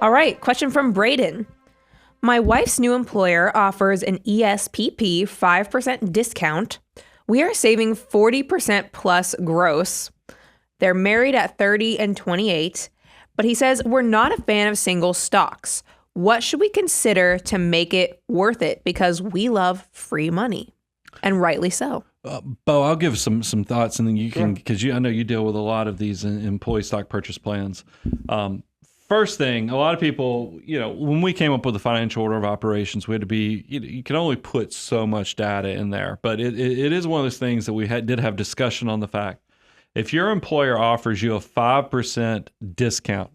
All right, question from Braden. My wife's new employer offers an ESPP 5% discount. We are saving 40% plus gross. They're married at 30 and 28, but he says we're not a fan of single stocks. What should we consider to make it worth it? Because we love free money, and rightly so. Bo, I'll give some thoughts, and then you can, because I know you deal with a lot of these employee stock purchase plans. First thing, a lot of people, when we came up with the financial order of operations, we had to be, you can only put so much data in there, but it is one of those things that we did have discussion on the fact. If your employer offers you a 5% discount,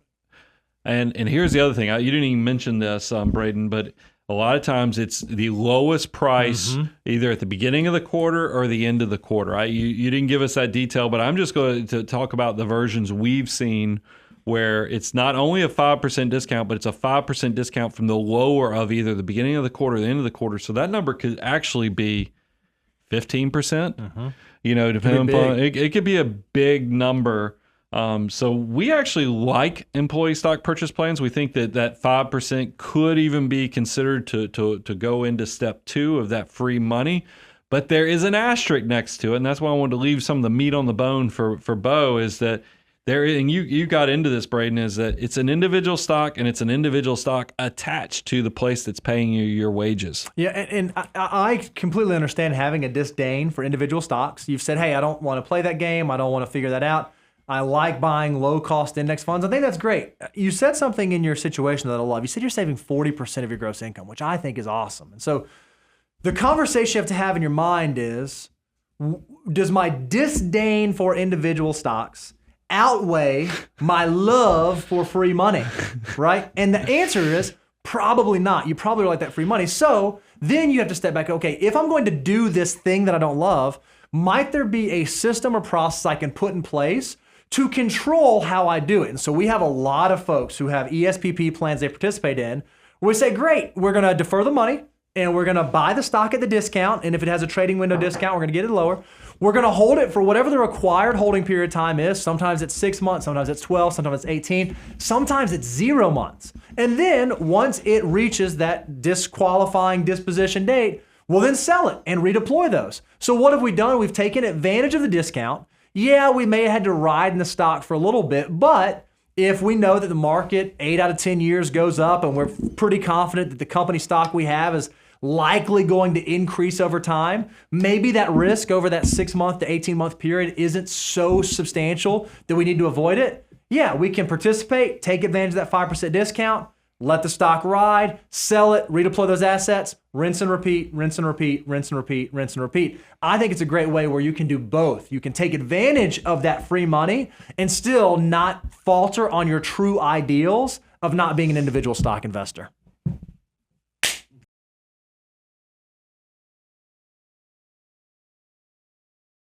and here's the other thing, you didn't even mention this, Braden, but a lot of times it's the lowest price either at the beginning of the quarter or the end of the quarter. You didn't give us that detail, but I'm just going to talk about the versions we've seen where it's not only a 5% discount, but it's a 5% discount from the lower of either the beginning of the quarter or the end of the quarter. So that number could actually be 15%. Depending upon it could be a big number. So we actually like employee stock purchase plans. We think that 5% could even be considered to go into step 2 of that free money. But there is an asterisk next to it, and that's why I wanted to leave some of the meat on the bone for Bo, is that and you got into this, Braden, is that it's an individual stock, and it's an individual stock attached to the place that's paying you your wages. Yeah, and I completely understand having a disdain for individual stocks. You've said, hey, I don't want to play that game. I don't want to figure that out. I like buying low-cost index funds. I think that's great. You said something in your situation that I love. You said you're saving 40% of your gross income, which I think is awesome. And so the conversation you have to have in your mind is, does my disdain for individual stocks outweigh my love for free money, right? And the answer is probably not. You probably like that free money. So then you have to step back. Okay, if I'm going to do this thing that I don't love, might there be a system or process I can put in place to control how I do it? And so we have a lot of folks who have ESPP plans they participate in, where we say, great, we're going to defer the money and we're going to buy the stock at the discount. And if it has a trading window discount, we're going to get it lower. We're going to hold it for whatever the required holding period of time is. Sometimes it's 6 months, sometimes it's 12, sometimes it's 18, sometimes it's 0 months. And then once it reaches that disqualifying disposition date, we'll then sell it and redeploy those. So what have we done? We've taken advantage of the discount. Yeah, we may have had to ride in the stock for a little bit, but if we know that the market 8 out of 10 years goes up and we're pretty confident that the company stock we have is likely going to increase over time, maybe that risk over that 6 month to 18 month period isn't so substantial that we need to avoid it. Yeah, we can participate, take advantage of that 5% discount, let the stock ride, sell it, redeploy those assets, rinse and repeat, rinse and repeat, rinse and repeat, rinse and repeat. I think it's a great way where you can do both. You can take advantage of that free money and still not falter on your true ideals of not being an individual stock investor.